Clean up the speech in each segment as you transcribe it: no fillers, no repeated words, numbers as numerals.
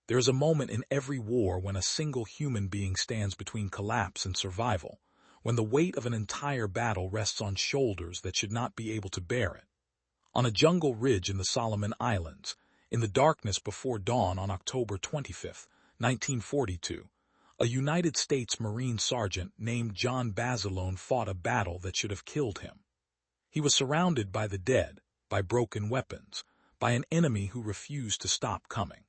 There is a moment in every war when a single human being stands between collapse and survival, when the weight of an entire battle rests on shoulders that should not be able to bear it. On a jungle ridge in the Solomon Islands, in the darkness before dawn on October 25, 1942, a United States Marine sergeant named John Basilone fought a battle that should have killed him. He was surrounded by the dead, by broken weapons, by an enemy who refused to stop coming.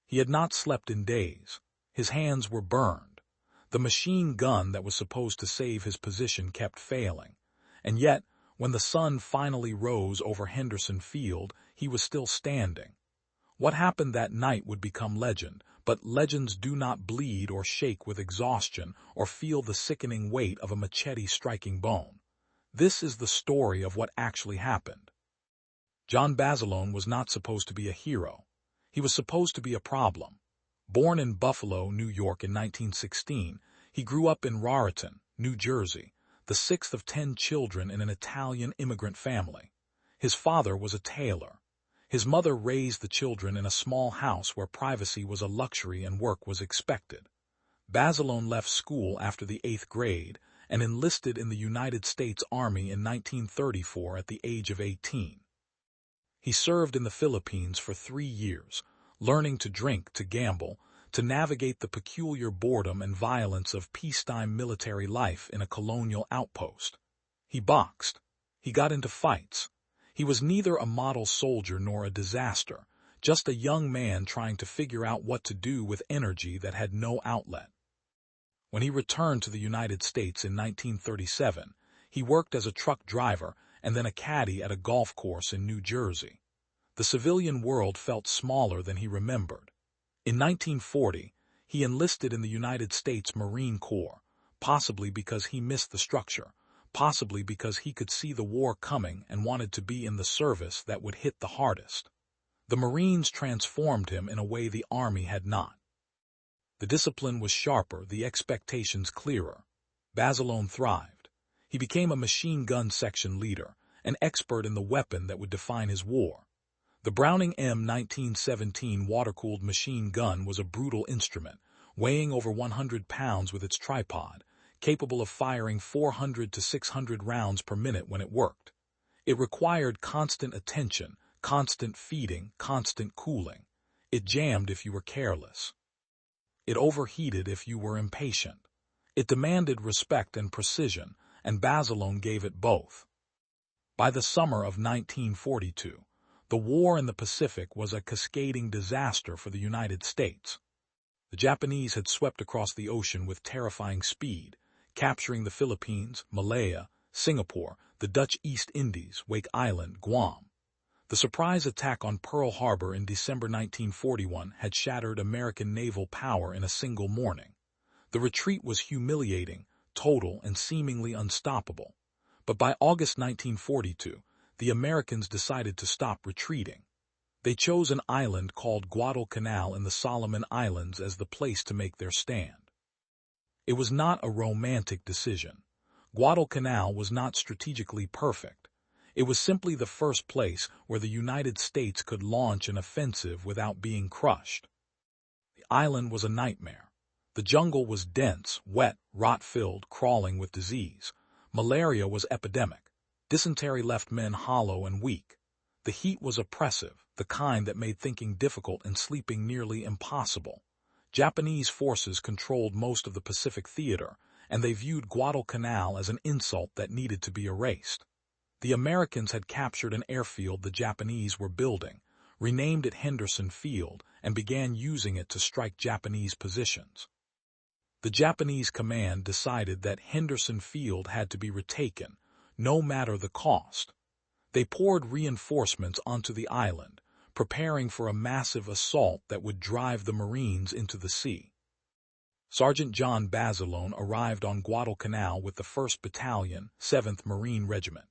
He had not slept in days. His hands were burned. The machine gun that was supposed to save his position kept failing. And yet, when the sun finally rose over Henderson Field, he was still standing. What happened that night would become legend, but legends do not bleed or shake with exhaustion or feel the sickening weight of a machete striking bone. This is the story of what actually happened. John Basilone was not supposed to be a hero. He was supposed to be a problem. Born in Buffalo, New York in 1916, he grew up in Raritan, New Jersey, the sixth of 10 children in an Italian immigrant family. His father was a tailor. His mother raised the children in a small house where privacy was a luxury and work was expected. Basilone left school after the 8th grade and enlisted in the United States Army in 1934 at the age of 18. He served in the Philippines for 3 years, learning to drink, to gamble, to navigate the peculiar boredom and violence of peacetime military life in a colonial outpost. He boxed. He got into fights. He was neither a model soldier nor a disaster, just a young man trying to figure out what to do with energy that had no outlet. When he returned to the United States in 1937, he worked as a truck driver and then a caddy at a golf course in New Jersey. The civilian world felt smaller than he remembered. In 1940, he enlisted in the United States Marine Corps, possibly because he missed the structure, possibly because he could see the war coming and wanted to be in the service that would hit the hardest. The Marines transformed him in a way the Army had not. The discipline was sharper, the expectations clearer. Basilone thrived. He became a machine gun section leader, an expert in the weapon that would define his war. The Browning M1917 water-cooled machine gun was a brutal instrument, weighing over 100 pounds with its tripod, capable of firing 400 to 600 rounds per minute when it worked. It required constant attention, constant feeding, constant cooling. It jammed if you were careless. It overheated if you were impatient. It demanded respect and precision, and Basilone gave it both. By the summer of 1942, the war in the Pacific was a cascading disaster for the United States. The Japanese had swept across the ocean with terrifying speed, capturing the Philippines, Malaya, Singapore, the Dutch East Indies, Wake Island, Guam. The surprise attack on Pearl Harbor in December 1941 had shattered American naval power in a single morning. The retreat was humiliating, total, and seemingly unstoppable. But by August 1942, the Americans decided to stop retreating. They chose an island called Guadalcanal in the Solomon Islands as the place to make their stand. It was not a romantic decision. Guadalcanal was not strategically perfect. It was simply the first place where the United States could launch an offensive without being crushed. The island was a nightmare. The jungle was dense, wet, rot-filled, crawling with disease. Malaria was epidemic. Dysentery left men hollow and weak. The heat was oppressive, the kind that made thinking difficult and sleeping nearly impossible. Japanese forces controlled most of the Pacific theater, and they viewed Guadalcanal as an insult that needed to be erased. The Americans had captured an airfield the Japanese were building, renamed it Henderson Field, and began using it to strike Japanese positions. The Japanese command decided that Henderson Field had to be retaken, no matter the cost. They poured reinforcements onto the island, preparing for a massive assault that would drive the Marines into the sea. Sergeant John Basilone arrived on Guadalcanal with the 1st Battalion, 7th Marine Regiment.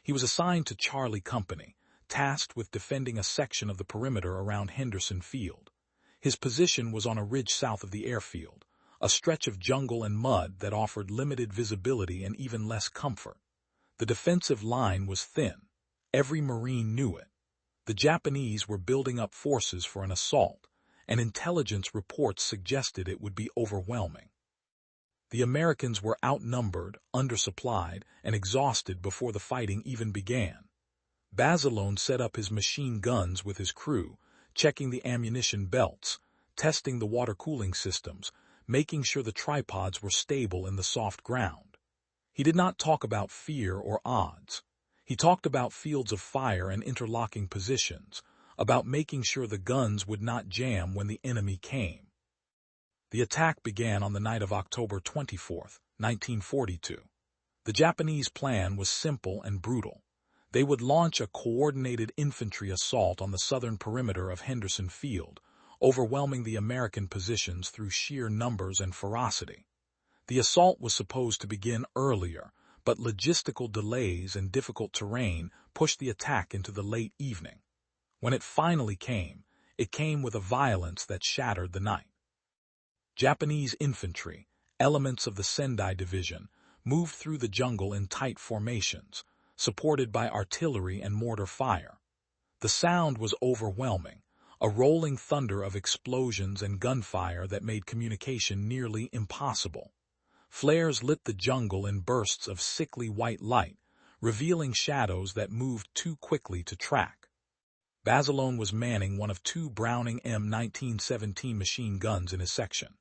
He was assigned to Charlie Company, tasked with defending a section of the perimeter around Henderson Field. His position was on a ridge south of the airfield, a stretch of jungle and mud that offered limited visibility and even less comfort. The defensive line was thin. Every Marine knew it. The Japanese were building up forces for an assault, and intelligence reports suggested it would be overwhelming. The Americans were outnumbered, undersupplied, and exhausted before the fighting even began. Basilone set up his machine guns with his crew, checking the ammunition belts, testing the water cooling systems, making sure the tripods were stable in the soft ground. He did not talk about fear or odds. He talked about fields of fire and interlocking positions, about making sure the guns would not jam when the enemy came. The attack began on the night of October 24, 1942. The Japanese plan was simple and brutal. They would launch a coordinated infantry assault on the southern perimeter of Henderson Field, overwhelming the American positions through sheer numbers and ferocity. The assault was supposed to begin earlier, but logistical delays and difficult terrain pushed the attack into the late evening. When it finally came, it came with a violence that shattered the night. Japanese infantry, elements of the Sendai Division, moved through the jungle in tight formations, supported by artillery and mortar fire. The sound was overwhelming, a rolling thunder of explosions and gunfire that made communication nearly impossible. Flares lit the jungle in bursts of sickly white light, revealing shadows that moved too quickly to track. Basilone was manning one of two Browning M1917 machine guns in his section.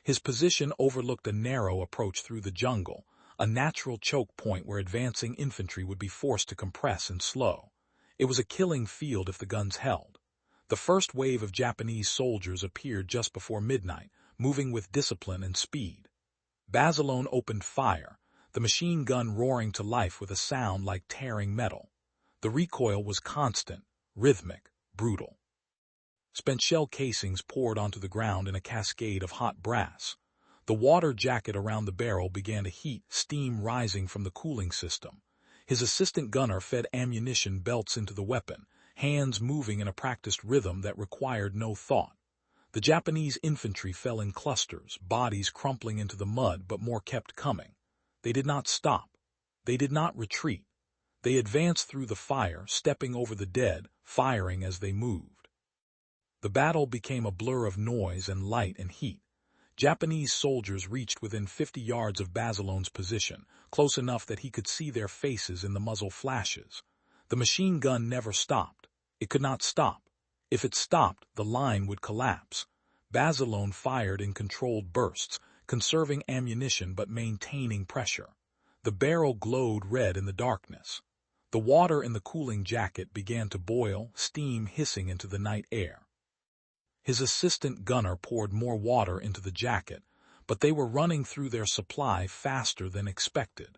His position overlooked a narrow approach through the jungle, a natural choke point where advancing infantry would be forced to compress and slow. It was a killing field if the guns held. The first wave of Japanese soldiers appeared just before midnight, moving with discipline and speed. Basilone opened fire, the machine gun roaring to life with a sound like tearing metal. The recoil was constant, rhythmic, brutal. Spent shell casings poured onto the ground in a cascade of hot brass. The water jacket around the barrel began to heat, steam rising from the cooling system. His assistant gunner fed ammunition belts into the weapon, hands moving in a practiced rhythm that required no thought. The Japanese infantry fell in clusters, bodies crumpling into the mud, but more kept coming. They did not stop. They did not retreat. They advanced through the fire, stepping over the dead, firing as they moved. The battle became a blur of noise and light and heat. Japanese soldiers reached within 50 yards of Basilone's position, close enough that he could see their faces in the muzzle flashes. The machine gun never stopped. It could not stop. If it stopped, the line would collapse. Basilone fired in controlled bursts, conserving ammunition but maintaining pressure. The barrel glowed red in the darkness. The water in the cooling jacket began to boil, steam hissing into the night air. His assistant gunner poured more water into the jacket, but they were running through their supply faster than expected.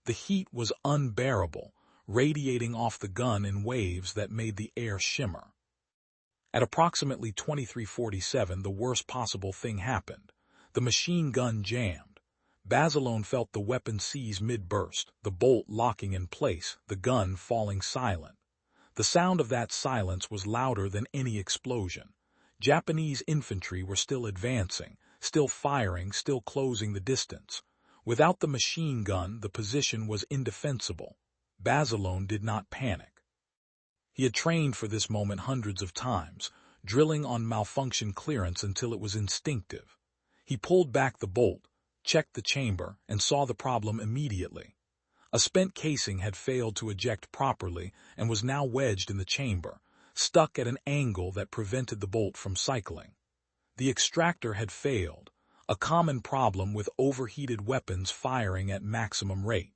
The heat was unbearable, radiating off the gun in waves that made the air shimmer. At approximately 23:47, the worst possible thing happened. The machine gun jammed. Basilone felt the weapon seize mid-burst, the bolt locking in place, the gun falling silent. The sound of that silence was louder than any explosion. Japanese infantry were still advancing, still firing, still closing the distance. Without the machine gun, the position was indefensible. Basilone did not panic. He had trained for this moment hundreds of times, drilling on malfunction clearance until it was instinctive. He pulled back the bolt, checked the chamber, and saw the problem immediately. A spent casing had failed to eject properly and was now wedged in the chamber, stuck at an angle that prevented the bolt from cycling. The extractor had failed, a common problem with overheated weapons firing at maximum rate.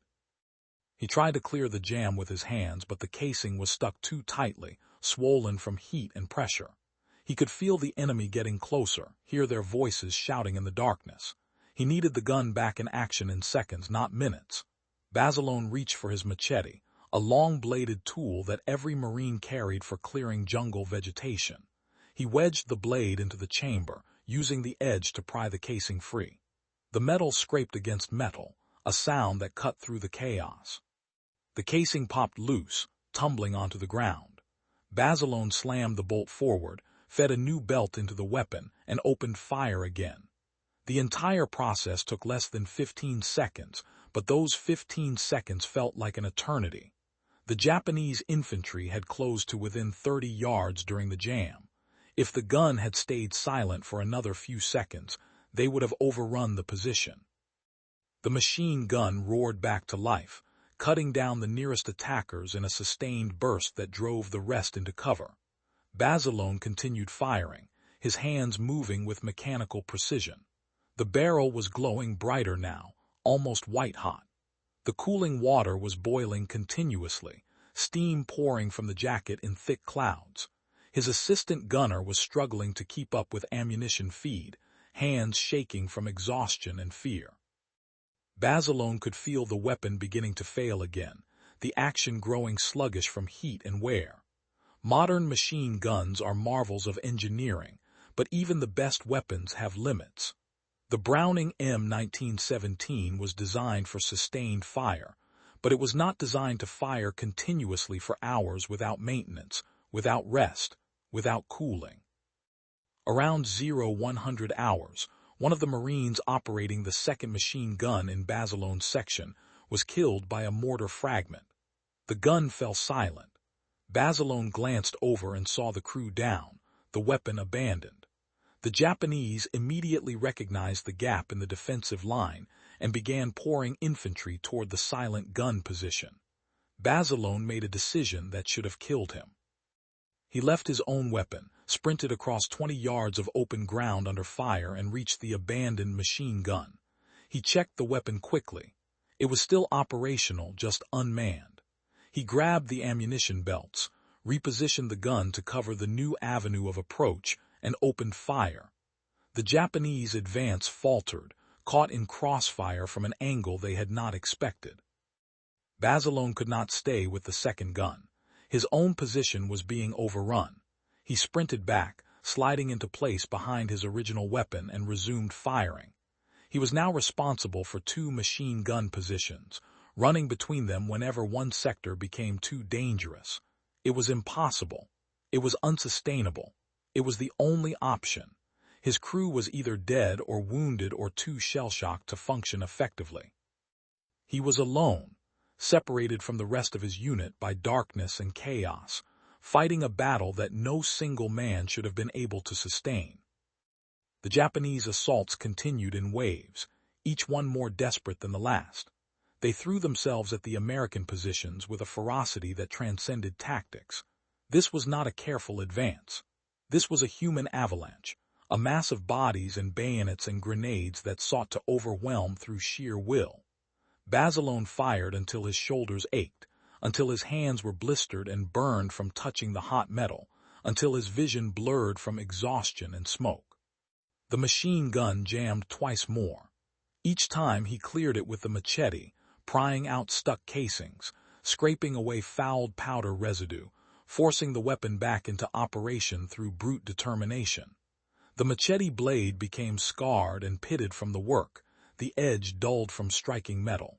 He tried to clear the jam with his hands, but the casing was stuck too tightly, swollen from heat and pressure. He could feel the enemy getting closer, hear their voices shouting in the darkness. He needed the gun back in action in seconds, not minutes. Basilone reached for his machete, a long-bladed tool that every Marine carried for clearing jungle vegetation. He wedged the blade into the chamber, using the edge to pry the casing free. The metal scraped against metal, a sound that cut through the chaos. The casing popped loose, tumbling onto the ground. Basilone slammed the bolt forward, fed a new belt into the weapon, and opened fire again. The entire process took less than 15 seconds, but those 15 seconds felt like an eternity. The Japanese infantry had closed to within 30 yards during the jam. If the gun had stayed silent for another few seconds, they would have overrun the position. The machine gun roared back to life, cutting down the nearest attackers in a sustained burst that drove the rest into cover. Basilone continued firing, his hands moving with mechanical precision. The barrel was glowing brighter now, almost white-hot. The cooling water was boiling continuously, steam pouring from the jacket in thick clouds. His assistant gunner was struggling to keep up with ammunition feed, hands shaking from exhaustion and fear. Basilone could feel the weapon beginning to fail again, the action growing sluggish from heat and wear. Modern machine guns are marvels of engineering, but even the best weapons have limits. The Browning M1917 was designed for sustained fire, but it was not designed to fire continuously for hours without maintenance, without rest, without cooling. Around 0100 hours, one of the Marines operating the second machine gun in Basilone's section was killed by a mortar fragment. The gun fell silent. Basilone glanced over and saw the crew down, the weapon abandoned. The Japanese immediately recognized the gap in the defensive line and began pouring infantry toward the silent gun position. Basilone made a decision that should have killed him. He left his own weapon, sprinted across 20 yards of open ground under fire and reached the abandoned machine gun. He checked the weapon quickly. It was still operational, just unmanned. He grabbed the ammunition belts, repositioned the gun to cover the new avenue of approach, and opened fire. The Japanese advance faltered, caught in crossfire from an angle they had not expected. Basilone could not stay with the second gun. His own position was being overrun. He sprinted back, sliding into place behind his original weapon, and resumed firing. He was now responsible for 2 machine gun positions, running between them whenever one sector became too dangerous. It was impossible. It was unsustainable. It was the only option. His crew was either dead or wounded or too shell-shocked to function effectively. He was alone, separated from the rest of his unit by darkness and chaos, fighting a battle that no single man should have been able to sustain. The Japanese assaults continued in waves, each one more desperate than the last. They threw themselves at the American positions with a ferocity that transcended tactics. This was not a careful advance. This was a human avalanche, a mass of bodies and bayonets and grenades that sought to overwhelm through sheer will. Basilone fired until his shoulders ached, until his hands were blistered and burned from touching the hot metal, until his vision blurred from exhaustion and smoke. The machine gun jammed twice more. Each time he cleared it with the machete, prying out stuck casings, scraping away fouled powder residue, forcing the weapon back into operation through brute determination. The machete blade became scarred and pitted from the work, the edge dulled from striking metal.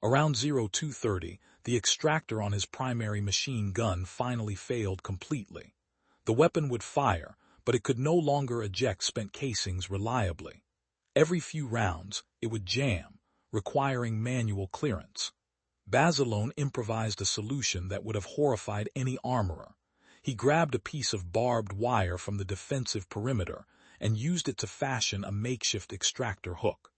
Around 0230, the extractor on his primary machine gun finally failed completely. The weapon would fire, but it could no longer eject spent casings reliably. Every few rounds, it would jam, requiring manual clearance. Basilone improvised a solution that would have horrified any armorer. He grabbed a piece of barbed wire from the defensive perimeter and used it to fashion a makeshift extractor hook.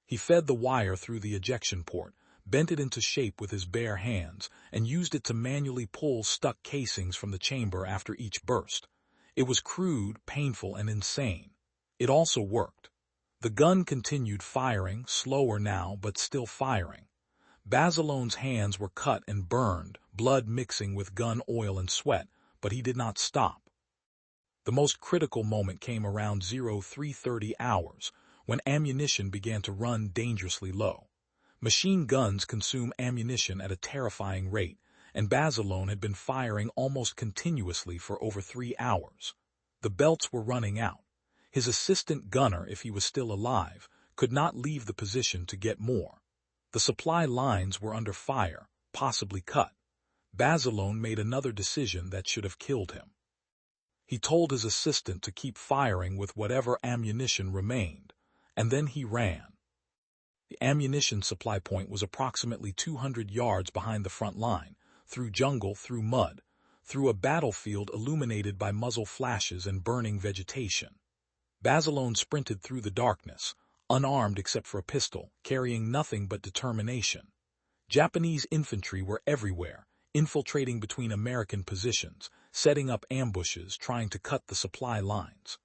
He fed the wire through the ejection port, bent it into shape with his bare hands, and used it to manually pull stuck casings from the chamber after each burst. It was crude, painful, and insane. It also worked. The gun continued firing, slower now, but still firing. Basilone's hands were cut and burned, blood mixing with gun oil and sweat, but he did not stop. The most critical moment came around 0330 hours, when ammunition began to run dangerously low. Machine guns consume ammunition at a terrifying rate, and Basilone had been firing almost continuously for over 3 hours. The belts were running out. His assistant gunner, if he was still alive, could not leave the position to get more. The supply lines were under fire, possibly cut. Basilone made another decision that should have killed him. He told his assistant to keep firing with whatever ammunition remained, and then he ran. The ammunition supply point was approximately 200 yards behind the front line, through jungle, through mud, through a battlefield illuminated by muzzle flashes and burning vegetation. Basilone sprinted through the darkness, unarmed except for a pistol, carrying nothing but determination. Japanese infantry were everywhere, infiltrating between American positions, setting up ambushes, trying to cut the supply lines.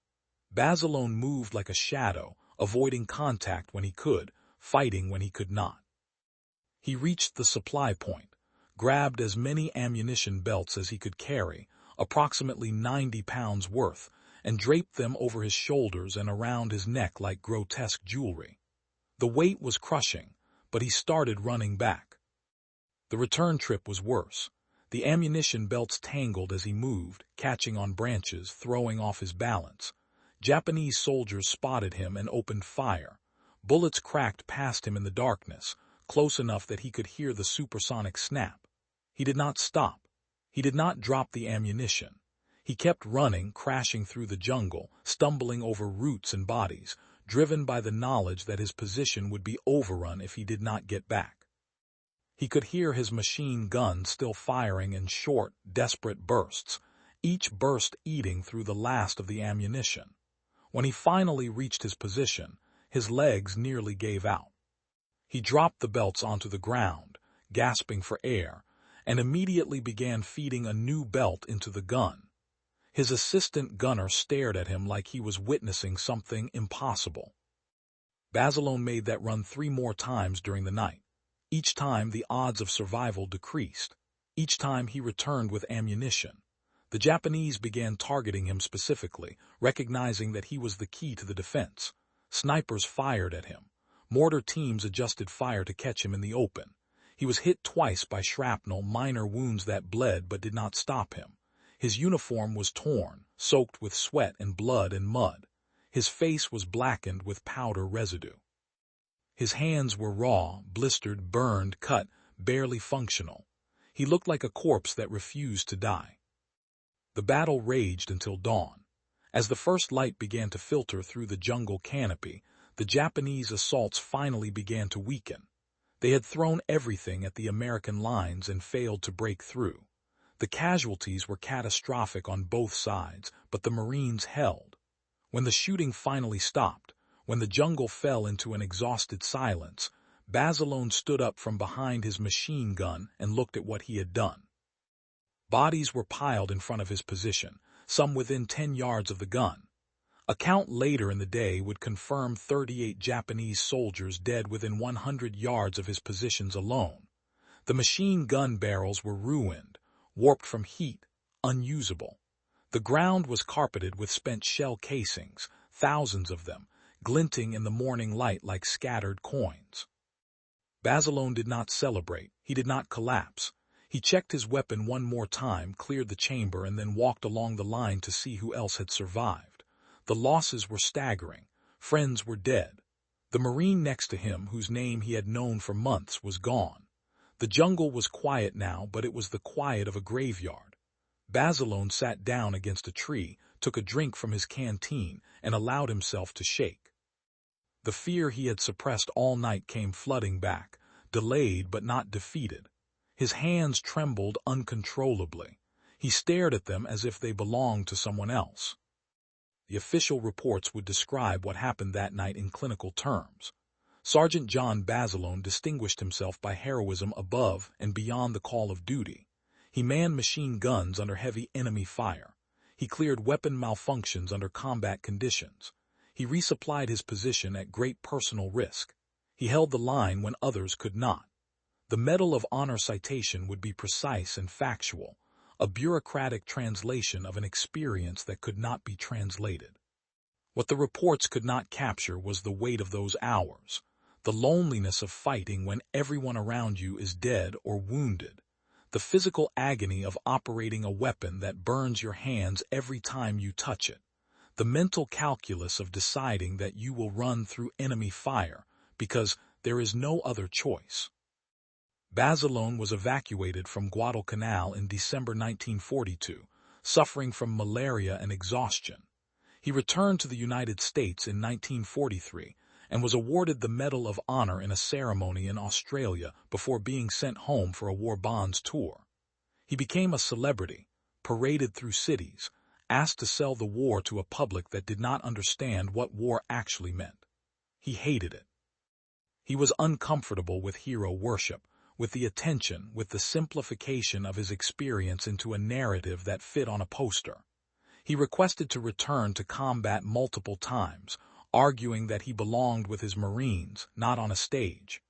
Basilone moved like a shadow, avoiding contact when he could, fighting when he could not. He reached the supply point, grabbed as many ammunition belts as he could carry, approximately 90 pounds worth, and draped them over his shoulders and around his neck like grotesque jewelry. The weight was crushing, but he started running back. The return trip was worse. The ammunition belts tangled as he moved, catching on branches, throwing off his balance. Japanese soldiers spotted him and opened fire. Bullets cracked past him in the darkness, close enough that he could hear the supersonic snap. He did not stop. He did not drop the ammunition. He kept running, crashing through the jungle, stumbling over roots and bodies, driven by the knowledge that his position would be overrun if he did not get back. He could hear his machine gun still firing in short, desperate bursts, each burst eating through the last of the ammunition. When he finally reached his position, his legs nearly gave out. He dropped the belts onto the ground, gasping for air, and immediately began feeding a new belt into the gun. His assistant gunner stared at him like he was witnessing something impossible. Basilone made that run 3 more times during the night. Each time the odds of survival decreased. Each time he returned with ammunition. The Japanese began targeting him specifically, recognizing that he was the key to the defense. Snipers fired at him. Mortar teams adjusted fire to catch him in the open. He was hit twice by shrapnel, minor wounds that bled but did not stop him. His uniform was torn, soaked with sweat and blood and mud. His face was blackened with powder residue. His hands were raw, blistered, burned, cut, barely functional. He looked like a corpse that refused to die. The battle raged until dawn. As the first light began to filter through the jungle canopy, the Japanese assaults finally began to weaken. They had thrown everything at the American lines and failed to break through. The casualties were catastrophic on both sides, but the Marines held. When the shooting finally stopped, when the jungle fell into an exhausted silence, Basilone stood up from behind his machine gun and looked at what he had done. Bodies were piled in front of his position, some within 10 yards of the gun. A count later in the day would confirm 38 Japanese soldiers dead within 100 yards of his positions alone. The machine gun barrels were ruined, warped from heat, unusable. The ground was carpeted with spent shell casings, thousands of them, glinting in the morning light like scattered coins. Basilone did not celebrate. He did not collapse. He checked his weapon one more time, cleared the chamber, and then walked along the line to see who else had survived. The losses were staggering. Friends were dead. The Marine next to him, whose name he had known for months, was gone. The jungle was quiet now, but it was the quiet of a graveyard. Basilone sat down against a tree, took a drink from his canteen, and allowed himself to shake. The fear he had suppressed all night came flooding back, delayed but not defeated. His hands trembled uncontrollably. He stared at them as if they belonged to someone else. The official reports would describe what happened that night in clinical terms. Sergeant John Basilone distinguished himself by heroism above and beyond the call of duty. He manned machine guns under heavy enemy fire. He cleared weapon malfunctions under combat conditions. He resupplied his position at great personal risk. He held the line when others could not. The Medal of Honor citation would be precise and factual, a bureaucratic translation of an experience that could not be translated. What the reports could not capture was the weight of those hours, the loneliness of fighting when everyone around you is dead or wounded, the physical agony of operating a weapon that burns your hands every time you touch it, the mental calculus of deciding that you will run through enemy fire because there is no other choice. Basilone was evacuated from Guadalcanal in December 1942, suffering from malaria and exhaustion. He returned to the United States in 1943 and was awarded the Medal of Honor in a ceremony in Australia before being sent home for a war bonds tour. He became a celebrity, paraded through cities, asked to sell the war to a public that did not understand what war actually meant. He hated it. He was uncomfortable with hero worship, with the attention, with the simplification of his experience into a narrative that fit on a poster. He requested to return to combat multiple times, arguing that he belonged with his Marines, not on a stage.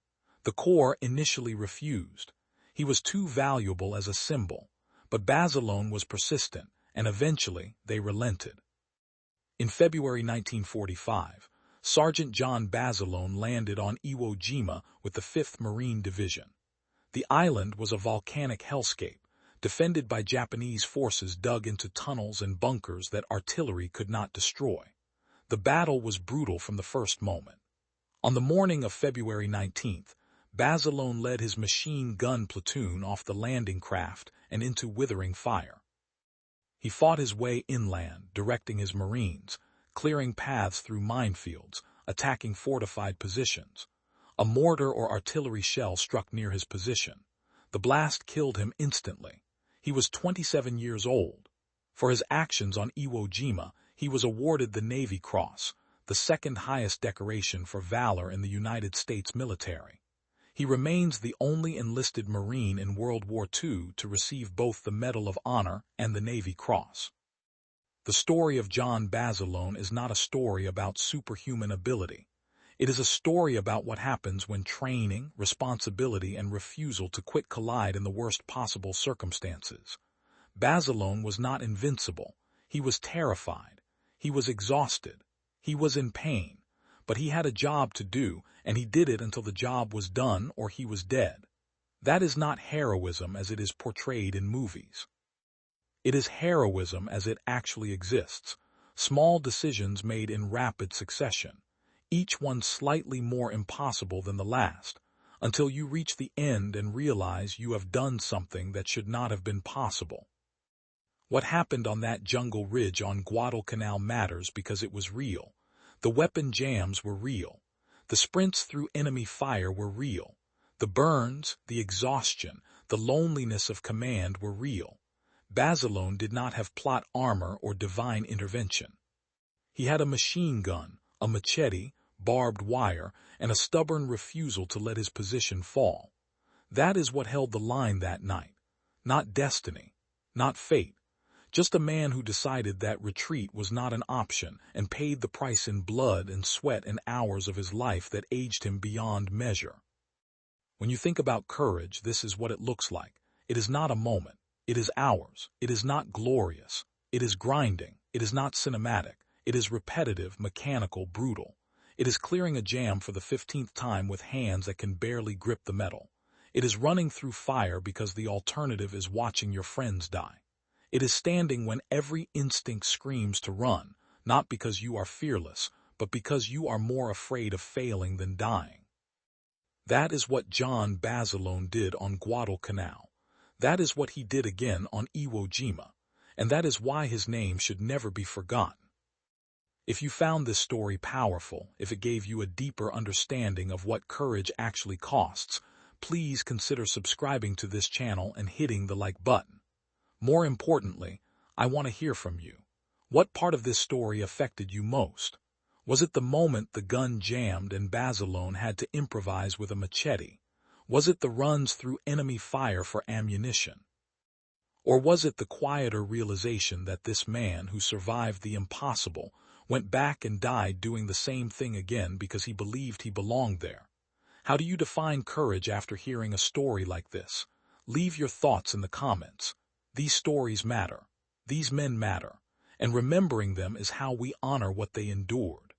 The Corps initially refused. He was too valuable as a symbol, but Basilone was persistent, and eventually they relented. In February 1945, Sergeant John Basilone landed on Iwo Jima with the 5th Marine Division. The island was a volcanic hellscape, defended by Japanese forces dug into tunnels and bunkers that artillery could not destroy. The battle was brutal from the first moment. On the morning of February 19th, Basilone led his machine gun platoon off the landing craft and into withering fire. He fought his way inland, directing his Marines, clearing paths through minefields, attacking fortified positions. A mortar or artillery shell struck near his position. The blast killed him instantly. He was 27 years old. For his actions on Iwo Jima, he was awarded the Navy Cross, the second highest decoration for valor in the United States military. He remains the only enlisted Marine in World War II to receive both the Medal of Honor and the Navy Cross. The story of John Basilone is not a story about superhuman ability. It is a story about what happens when training, responsibility, and refusal to quit collide in the worst possible circumstances. Basilone was not invincible. He was terrified. He was exhausted. He was in pain. But he had a job to do, and he did it until the job was done or he was dead. That is not heroism as it is portrayed in movies. It is heroism as it actually exists. Small decisions made in rapid succession, each one slightly more impossible than the last, until you reach the end and realize you have done something that should not have been possible. What happened on that jungle ridge on Guadalcanal matters because it was real. The weapon jams were real. The sprints through enemy fire were real. The burns, the exhaustion, the loneliness of command were real. Basilone did not have plot armor or divine intervention. He had a machine gun, a machete, barbed wire, and a stubborn refusal to let his position fall. That is what held the line that night. Not destiny, not fate, just a man who decided that retreat was not an option and paid the price in blood and sweat and hours of his life that aged him beyond measure. When you think about courage, this is what it looks like. It is not a moment. It is hours. It is not glorious. It is grinding. It is not cinematic. It is repetitive, mechanical, brutal. It is clearing a jam for the 15th time with hands that can barely grip the metal. It is running through fire because the alternative is watching your friends die. It is standing when every instinct screams to run, not because you are fearless, but because you are more afraid of failing than dying. That is what John Basilone did on Guadalcanal. That is what he did again on Iwo Jima, and that is why his name should never be forgotten. If you found this story powerful, if it gave you a deeper understanding of what courage actually costs, please consider subscribing to this channel and hitting the like button. More importantly, I want to hear from you. What part of this story affected you most? Was it the moment the gun jammed and Basilone had to improvise with a machete? Was it the runs through enemy fire for ammunition? Or was it the quieter realization that this man who survived the impossible went back and died doing the same thing again because he believed he belonged there? How do you define courage after hearing a story like this? Leave your thoughts in the comments. These stories matter. These men matter. And remembering them is how we honor what they endured.